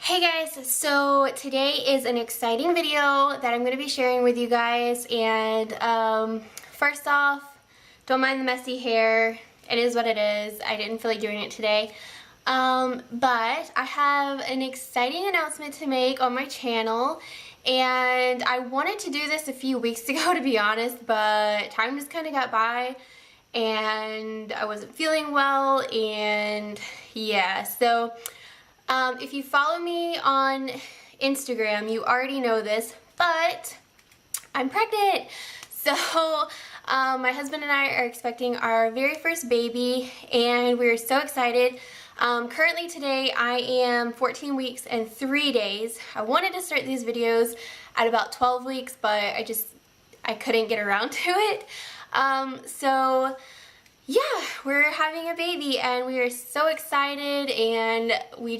Hey guys, so today is an exciting video that I'm going to be sharing with you guys, and first off, don't mind the messy hair. It is what it is. I didn't feel like doing it today. But I have an exciting announcement to make on my channel, and I wanted to do this a few weeks ago, to be honest, but time just kind of got by and I wasn't feeling well, and yeah, so if you follow me on Instagram, you already know this, but I'm pregnant. So my husband and I are expecting our very first baby, and we're so excited. Currently today I am 14 weeks and 3 days. I wanted to start these videos at about 12 weeks, but I couldn't get around to it. So yeah, we're having a baby and we are so excited, and we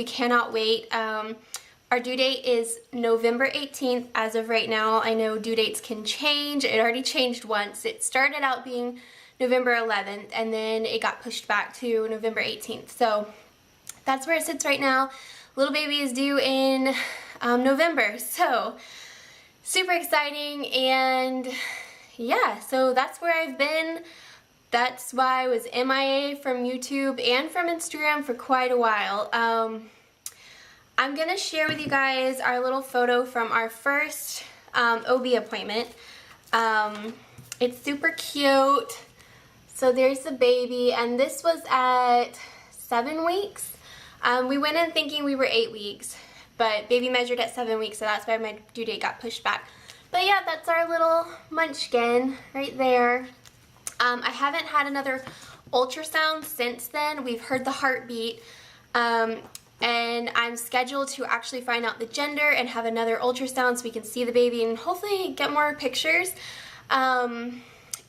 cannot wait. Our due date is November 18th as of right now. I know due dates can change. It already changed once. It started out being November 11th and then it got pushed back to November 18th. So that's where it sits right now. Little baby is due in November. So super exciting, and yeah, so that's where I've been. That's why I was MIA from YouTube and from Instagram for quite a while. I'm going to share with you guys our little photo from our first OB appointment. It's super cute. So there's the baby, and this was at 7 weeks. We went in thinking we were 8 weeks, but baby measured at 7 weeks, so that's why my due date got pushed back. But yeah, that's our little munchkin right there. I haven't had another ultrasound since then. We've heard the heartbeat, and I'm scheduled to actually find out the gender and have another ultrasound so we can see the baby and hopefully get more pictures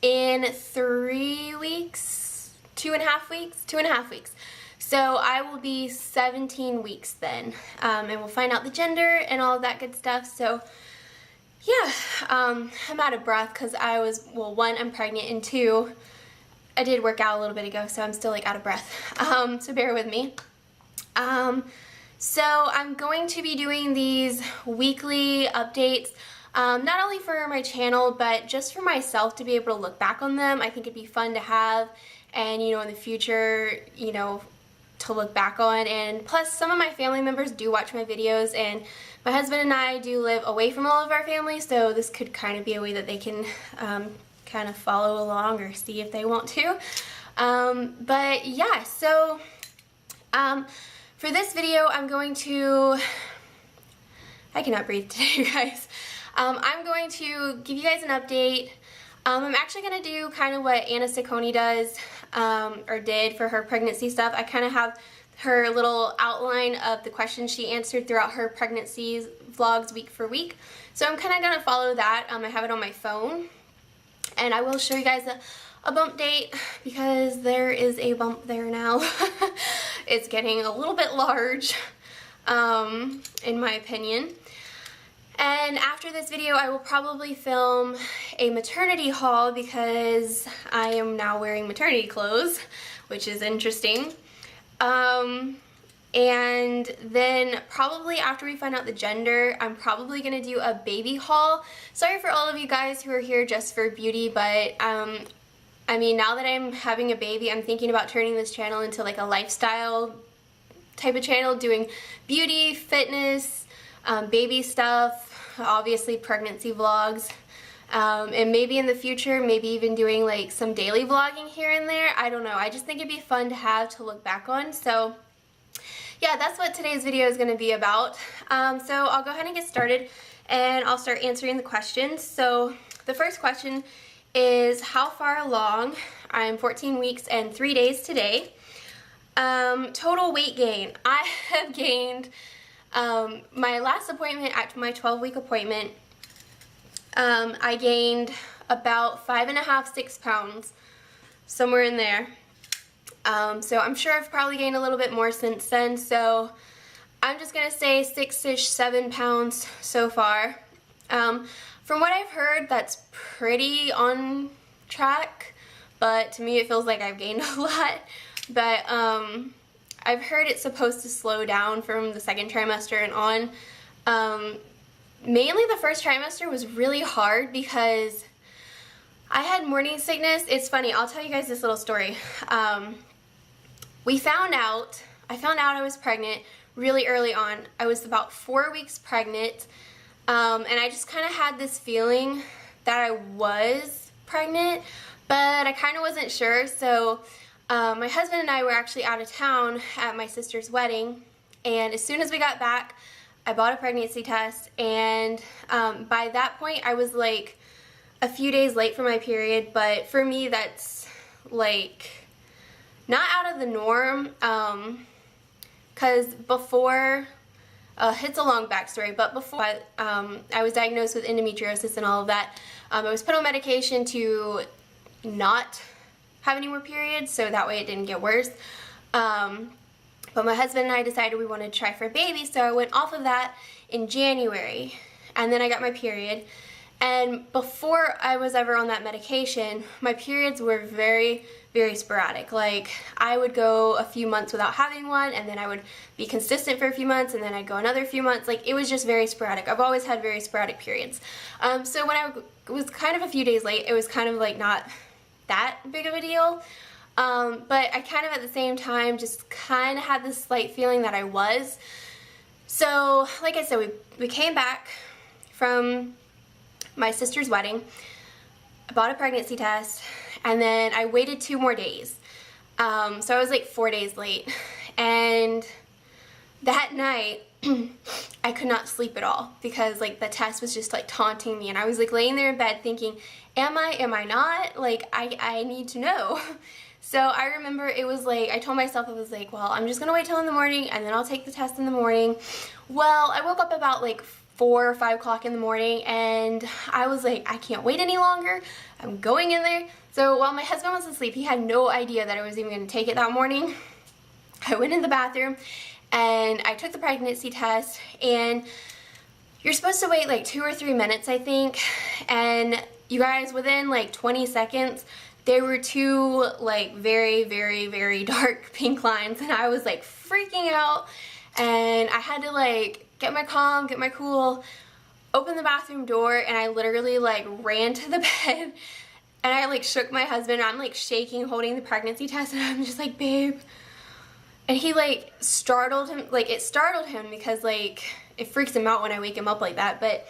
in 3 weeks, 2.5 weeks, 2.5 weeks. So I will be 17 weeks then, and we'll find out the gender and all of that good stuff. So yeah, I'm out of breath because one, I'm pregnant, and two, I did work out a little bit ago, so I'm still like out of breath. So bear with me. So I'm going to be doing these weekly updates, not only for my channel, but just for myself to be able to look back on them. I think it'd be fun to have, and in the future, to look back on. And plus, some of my family members do watch my videos, and my husband and I do live away from all of our family, so this could kind of be a way that they can kind of follow along or see if they want to. But yeah, so for this video, I'm going to, I cannot breathe today, you guys. I'm going to give you guys an update. I'm actually going to do kind of what Anna Ciccone does, or did for her pregnancy stuff. I kind of have her little outline of the questions she answered throughout her pregnancy vlogs week for week. So I'm kind of going to follow that. I have it on my phone, and I will show you guys a bump date because there is a bump there now. It's getting a little bit large, in my opinion. And after this video, I will probably film a maternity haul because I am now wearing maternity clothes, which is interesting. And then probably after we find out the gender, I'm probably going to do a baby haul. Sorry for all of you guys who are here just for beauty, but I mean, now that I'm having a baby, I'm thinking about turning this channel into like a lifestyle type of channel, doing beauty, fitness, baby stuff, obviously pregnancy vlogs, and maybe in the future, maybe even doing like some daily vlogging here and there. I don't know. I just think it'd be fun to have to look back on. So yeah, that's what today's video is going to be about. So I'll go ahead and get started, and I'll start answering the questions. So the first question is how far along. I'm 14 weeks and 3 days today. Total weight gain. I have gained, my last appointment, at my 12-week appointment, I gained about 5.5, 6 pounds, somewhere in there. So I'm sure I've probably gained a little bit more since then, so I'm just going to say 6-ish, 7 pounds so far. From what I've heard, that's pretty on track, but to me it feels like I've gained a lot. But I've heard it's supposed to slow down from the second trimester and on. Mainly the first trimester was really hard because I had morning sickness. It's funny, I'll tell you guys this little story. I found out I was pregnant really early on. I was about 4 weeks pregnant, and I just kind of had this feeling that I was pregnant, but I kind of wasn't sure. So my husband and I were actually out of town at my sister's wedding, and as soon as we got back, I bought a pregnancy test, and by that point I was like a few days late for my period, but for me that's like not out of the norm, because before, it's a long backstory, but before I was diagnosed with endometriosis and all of that, I was put on medication to not have any more periods, so that way it didn't get worse. But my husband and I decided we wanted to try for a baby, so I went off of that in January, and then I got my period. And before I was ever on that medication, my periods were very, very sporadic. Like, I would go a few months without having one, and then I would be consistent for a few months, and then I'd go another few months. Like, it was just very sporadic. I've always had very sporadic periods. So when I was kind of a few days late, it was kind of like not that big of a deal. But I kind of at the same time just kind of had this slight feeling that I was. So, like I said, we came back from my sister's wedding. I bought a pregnancy test, and then I waited 2 more days. So I was like 4 days late. And that night, I could not sleep at all because like the test was just like taunting me, and I was like laying there in bed thinking, am I not? Like, I need to know. So I remember it was like, I told myself, it was like, well, I'm just gonna wait till in the morning and then I'll take the test in the morning. Well, I woke up about like 4 or 5 o'clock in the morning, and I was like, I can't wait any longer. I'm going in there. So while my husband was asleep, he had no idea that I was even gonna take it that morning. I went in the bathroom and I took the pregnancy test, and you're supposed to wait like 2 or 3 minutes, I think. And you guys, within like 20 seconds, there were 2 like very, very, very dark pink lines, and I was like freaking out, and I had to like get my calm, get my cool, open the bathroom door, and I literally like ran to the bed, and I like shook my husband, and I'm like shaking, holding the pregnancy test, and I'm just like, babe. And he like startled him, like it startled him because like it freaks him out when I wake him up like that, but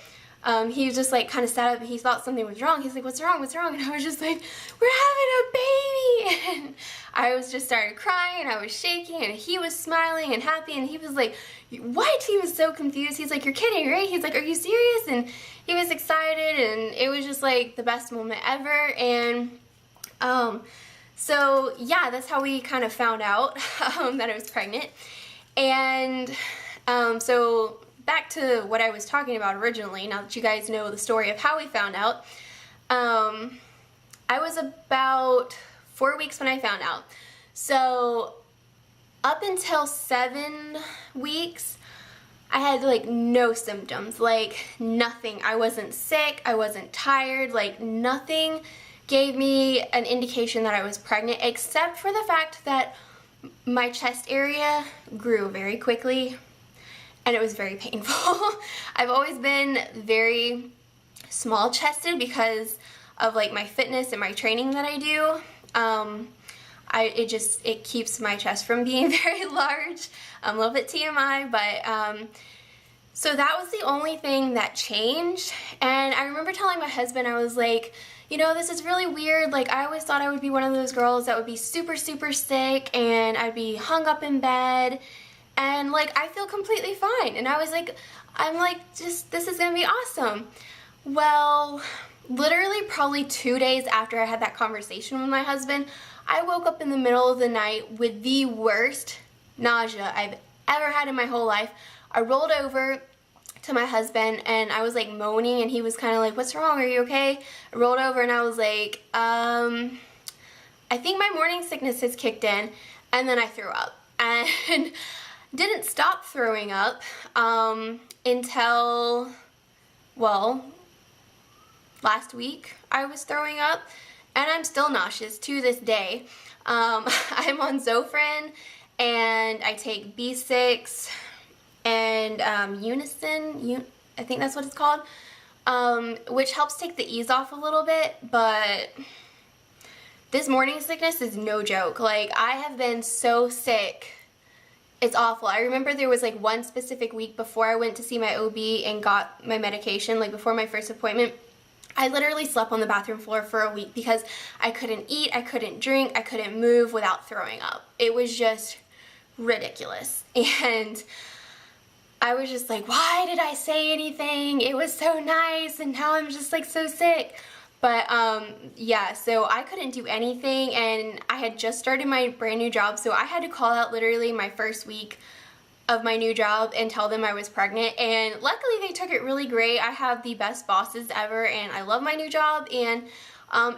he was just like kind of sat up, and he thought something was wrong. He's like, what's wrong, what's wrong? And I was just like, we're having a baby. And I was just started crying, and I was shaking, and he was smiling and happy, and he was like, what? He was so confused. He's like, you're kidding, right? He's like, are you serious? And he was excited, and it was just like the best moment ever. And so yeah, that's how we kind of found out that I was pregnant. And so back to what I was talking about originally, now that you guys know the story of how we found out. I was about 4 weeks when I found out. So up until 7 weeks, I had like no symptoms, like nothing. I wasn't sick, I wasn't tired, like nothing gave me an indication that I was pregnant, except for the fact that my chest area grew very quickly, and it was very painful. I've always been very small chested because of like my fitness and my training that I do. It keeps my chest from being very large. A little bit TMI, but so that was the only thing that changed. And I remember telling my husband, I was like, you know, this is really weird. Like, I always thought I would be one of those girls that would be super, super sick, and I'd be hung up in bed, and like I feel completely fine. And I was like, I'm like, just, this is gonna be awesome. Well, literally probably 2 days after I had that conversation with my husband, I woke up in the middle of the night with the worst nausea I've ever had in my whole life. I rolled over to my husband, and I was like moaning, and he was kind of like, what's wrong, are you okay? I rolled over, and I was like, I think my morning sickness has kicked in. And then I threw up, and didn't stop throwing up until, well, last week I was throwing up, and I'm still nauseous to this day. I'm on Zofran, and I take B6 and Unison, I think that's what it's called, which helps take the ease off a little bit, but this morning sickness is no joke. Like, I have been so sick. It's awful. I remember there was like one specific week before I went to see my OB and got my medication, like before my first appointment, I literally slept on the bathroom floor for a week because I couldn't eat, I couldn't drink, I couldn't move without throwing up. It was just ridiculous. And I was just like, why did I say anything? It was so nice, and now I'm just like so sick. But yeah, so I couldn't do anything, and I had just started my brand new job, so I had to call out literally my first week of my new job and tell them I was pregnant, and luckily they took it really great. I have the best bosses ever, and I love my new job, and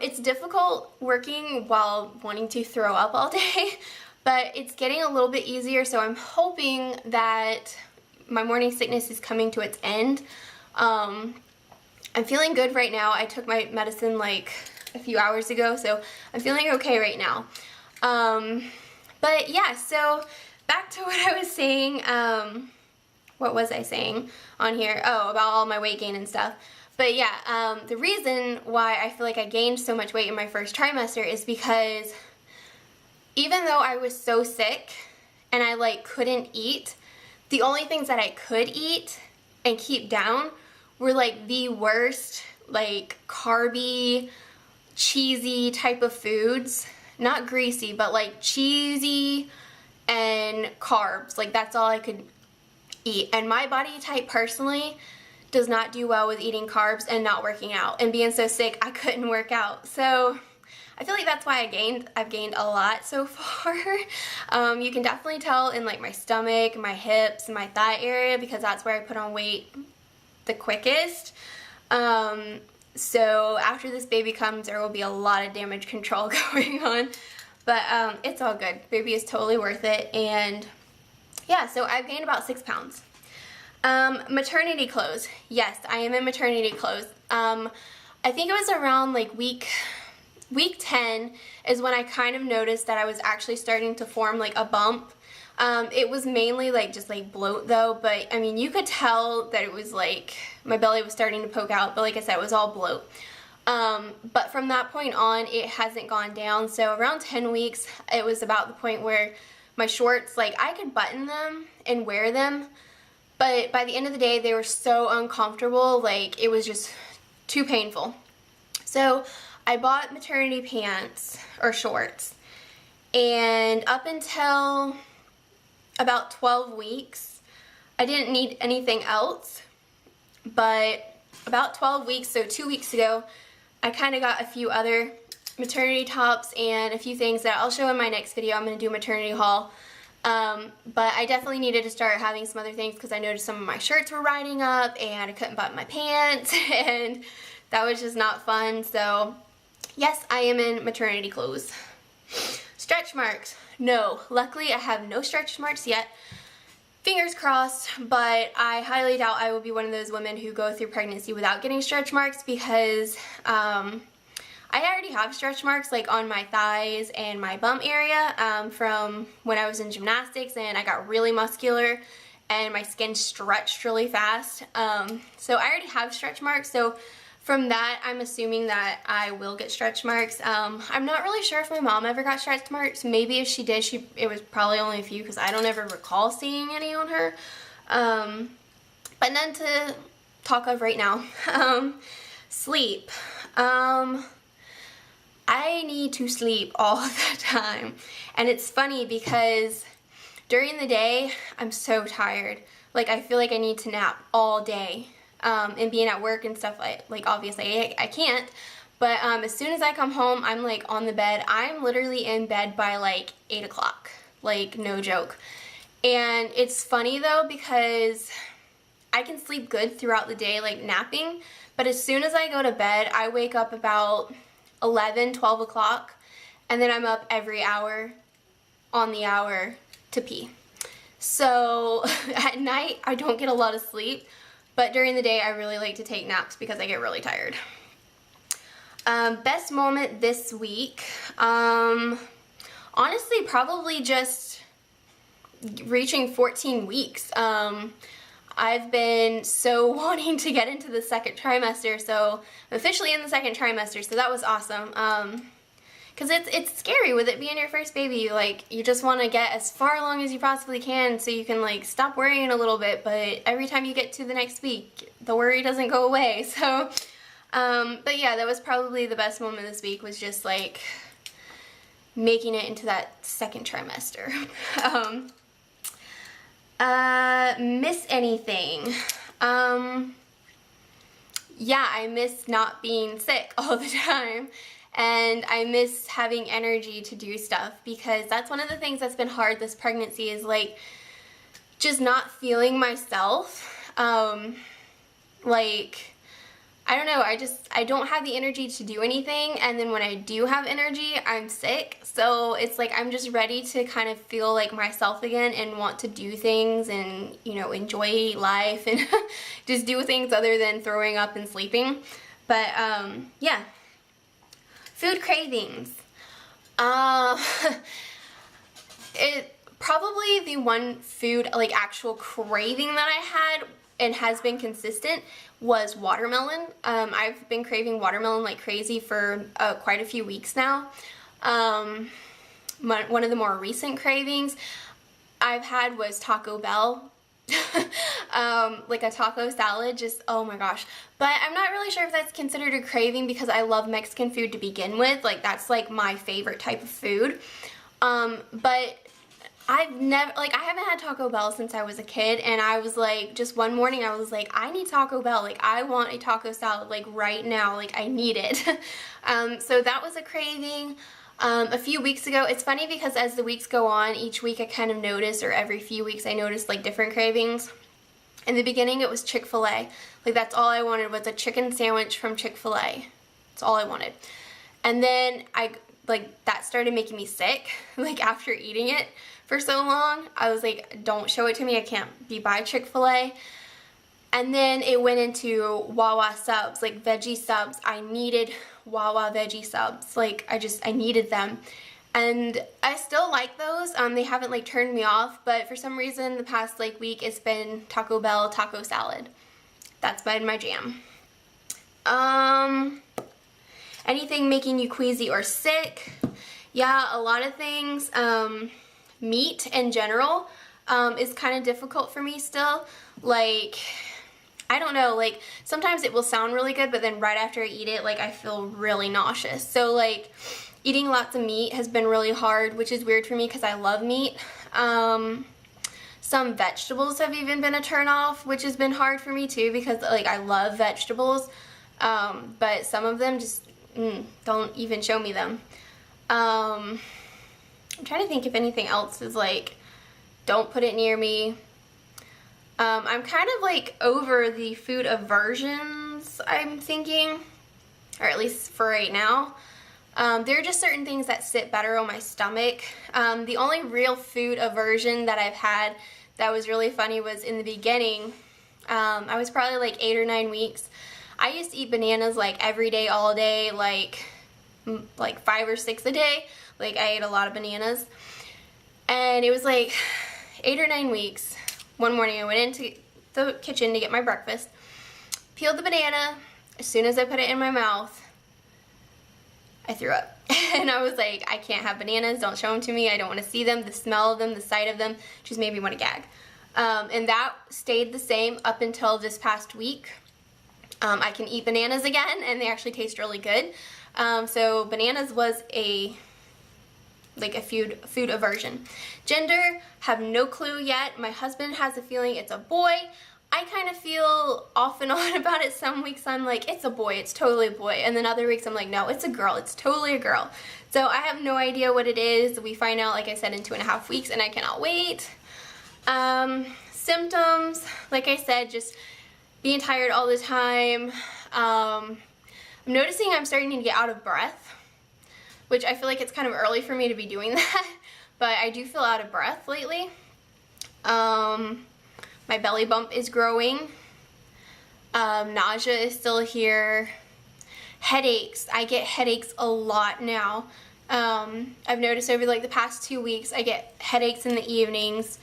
it's difficult working while wanting to throw up all day, but it's getting a little bit easier, so I'm hoping that my morning sickness is coming to its end. I'm feeling good right now. I took my medicine like a few hours ago, so I'm feeling okay right now. But yeah, so back to what I was saying. What was I saying on here? Oh, about all my weight gain and stuff. But yeah, the reason why I feel like I gained so much weight in my first trimester is because even though I was so sick and I like couldn't eat, the only things that I could eat and keep down were like the worst, like carby, cheesy type of foods. Not greasy, but like cheesy and carbs. Like, that's all I could eat. And my body type personally does not do well with eating carbs and not working out. And being so sick, I couldn't work out. So I feel like that's why I've gained a lot so far. You can definitely tell in like my stomach, my hips, and my thigh area, because that's where I put on weight the quickest. So after this baby comes, there will be a lot of damage control going on, but it's all good. Baby is totally worth it. And yeah, so I've gained about 6 pounds. Maternity clothes. Yes, I am in maternity clothes. I think it was around like week 10 is when I kind of noticed that I was actually starting to form like a bump. It was mainly like just like bloat though, but I mean, you could tell that it was like my belly was starting to poke out, but like I said, it was all bloat. But from that point on, it hasn't gone down. So around 10 weeks, it was about the point where my shorts, like I could button them and wear them, but by the end of the day, they were so uncomfortable, like it was just too painful. So I bought maternity pants or shorts, and up until about 12 weeks, I didn't need anything else, but about 12 weeks, so 2 weeks ago, I kind of got a few other maternity tops and a few things that I'll show in my next video. I'm going to do a maternity haul, but I definitely needed to start having some other things because I noticed some of my shirts were riding up and I couldn't button my pants, and that was just not fun. So yes, I am in maternity clothes. Stretch marks. No, luckily I have no stretch marks yet. Fingers crossed, but I highly doubt I will be one of those women who go through pregnancy without getting stretch marks, because I already have stretch marks like on my thighs and my bum area from when I was in gymnastics, and I got really muscular and my skin stretched really fast. So I already have stretch marks, so from that, I'm assuming that I will get stretch marks. I'm not really sure if my mom ever got stretch marks. Maybe if she did, it was probably only a few, because I don't ever recall seeing any on her. But none to talk of right now. Sleep. I need to sleep all the time. And it's funny because during the day, I'm so tired. Like, I feel like I need to nap all day. And being at work and stuff, like obviously I can't, but as soon as I come home, I'm like on the bed. I'm literally in bed by like 8 o'clock, like no joke. And it's funny though, because I can sleep good throughout the day, like napping, but as soon as I go to bed, I wake up about 11, 12 o'clock, and then I'm up every hour on the hour to pee. So at night, I don't get a lot of sleep. But during the day, I really like to take naps because I get really tired. Best moment this week. Honestly, probably just reaching 14 weeks. I've been so wanting to get into the second trimester, so I'm officially in the second trimester, so that was awesome. Because it's scary with it being your first baby. Like, you just want to get as far along as you possibly can so you can like stop worrying a little bit, but every time you get to the next week, the worry doesn't go away. So, but yeah, that was probably the best moment this week, was just like making it into that second trimester. Miss anything? Yeah, I miss not being sick all the time, and I miss having energy to do stuff, because that's one of the things that's been hard this pregnancy, is like just not feeling myself. Like, I don't know, I don't have the energy to do anything, and then when I do have energy, I'm sick. So it's like I'm just ready to kind of feel like myself again and want to do things and, you know, enjoy life and just do things other than throwing up and sleeping. But yeah. Food cravings. It probably the one food, like actual craving that I had and has been consistent was watermelon. I've been craving watermelon like crazy for quite a few weeks now. One of the more recent cravings I've had was Taco Bell. Like a taco salad, just oh my gosh. But I'm not really sure if that's considered a craving, because I love Mexican food to begin with. Like, that's like my favorite type of food. But I've never, like, I haven't had Taco Bell since I was a kid, and I was like, just one morning I was like, I need Taco Bell, like I want a taco salad like right now, like I need it. So that was a craving. A few weeks ago, it's funny because as the weeks go on, each week I kind of notice, or every few weeks I notice like different cravings. In the beginning it was Chick-fil-A. Like, that's all I wanted was a chicken sandwich from Chick-fil-A. That's all I wanted. And then that started making me sick, like after eating it for so long. I was like, don't show it to me, I can't be by Chick-fil-A. And then it went into Wawa subs, like veggie subs. I needed Wawa veggie subs. Like, I needed them. And I still like those. They haven't like turned me off, but for some reason the past like week it's been Taco Bell taco salad. That's been my jam. Anything making you queasy or sick? Yeah, a lot of things. Meat in general is kind of difficult for me still. Like, I don't know, like sometimes it will sound really good, but then right after I eat it, like I feel really nauseous. So like eating lots of meat has been really hard, which is weird for me because I love meat. Some vegetables have even been a turn off, which has been hard for me too, because like I love vegetables, but some of them just don't even show me them. I'm trying to think if anything else is like, don't put it near me. I'm kind of like over the food aversions, I'm thinking, or at least for right now. There are just certain things that sit better on my stomach. The only real food aversion that I've had that was really funny was in the beginning. I was probably like 8 or 9 weeks. I used to eat bananas like every day, all day, like 5 or 6 a day. Like, I ate a lot of bananas. And it was like 8 or 9 weeks. One morning I went into the kitchen to get my breakfast, peeled the banana. As soon as I put it in my mouth, I threw up. And I was like, I can't have bananas, don't show them to me, I don't want to see them, the smell of them, the sight of them just made me want to gag. And that stayed the same up until this past week. I can eat bananas again, and they actually taste really good. So bananas was a food aversion. Gender, have no clue yet. My husband has a feeling it's a boy. I kind of feel off and on about it. Some weeks I'm like, it's a boy, it's totally a boy. And then other weeks I'm like, no, it's a girl, it's totally a girl. So I have no idea what it is. We find out, like I said, in 2.5 weeks, and I cannot wait. Symptoms, like I said, just being tired all the time. I'm noticing I'm starting to get out of breath, which I feel like it's kind of early for me to be doing that, but I do feel out of breath lately. My belly bump is growing. Nausea is still here. Headaches. I get headaches a lot now. I've noticed over like the past 2 weeks I get headaches in the evenings.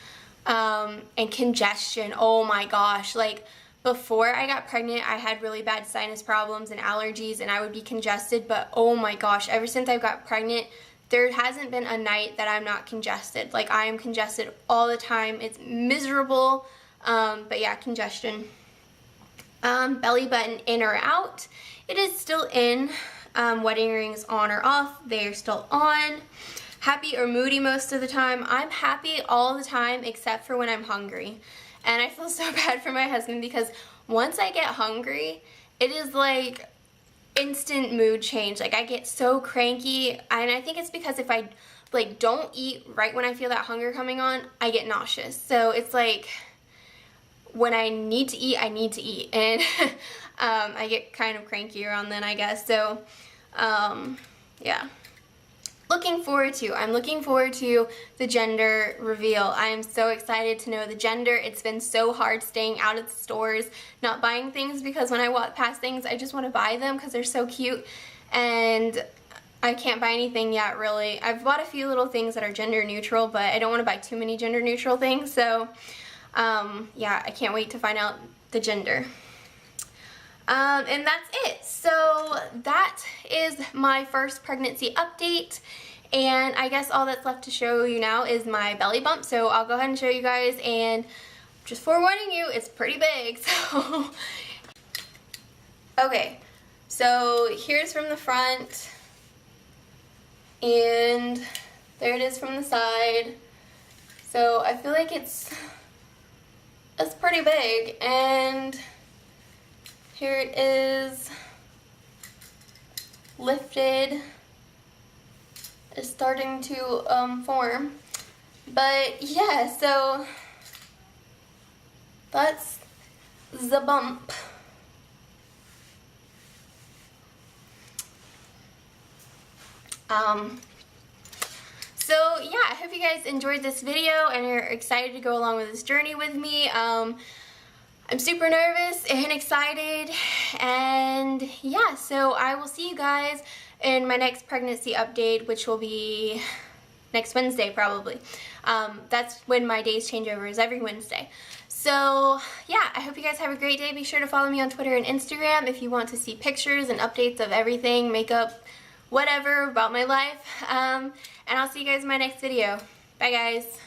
and congestion. Oh my gosh, like before I got pregnant, I had really bad sinus problems and allergies, and I would be congested, but oh my gosh, ever since I got pregnant, there hasn't been a night that I'm not congested. Like, I am congested all the time. It's miserable, but yeah, congestion. Belly button in or out? It is still in. Wedding rings on or off? They are still on. Happy or moody most of the time? I'm happy all the time except for when I'm hungry. And I feel so bad for my husband because once I get hungry, it is like instant mood change. Like, I get so cranky, and I think it's because if I like don't eat right when I feel that hunger coming on, I get nauseous. So it's like when I need to eat, I need to eat, and I get kind of cranky around then, I guess. So yeah. I'm looking forward to the gender reveal. I am so excited to know the gender. It's been so hard staying out of the stores, not buying things, because when I walk past things, I just want to buy them because they're so cute, and I can't buy anything yet, really. I've bought a few little things that are gender neutral, but I don't want to buy too many gender neutral things, so yeah, I can't wait to find out the gender. And that's it. So that is my first pregnancy update, and I guess all that's left to show you now is my belly bump. So I'll go ahead and show you guys, and just forewarning you, it's pretty big. So okay, so here's from the front, and there it is from the side. So I feel like it's pretty big, and here it is, lifted, is starting to form. But yeah, so that's the bump. So yeah, I hope you guys enjoyed this video and are excited to go along with this journey with me. I'm super nervous and excited, and yeah, so I will see you guys in my next pregnancy update, which will be next Wednesday probably. That's when my days change over, is every Wednesday. So yeah, I hope you guys have a great day. Be sure to follow me on Twitter and Instagram if you want to see pictures and updates of everything, makeup, whatever about my life. And I'll see you guys in my next video. Bye guys.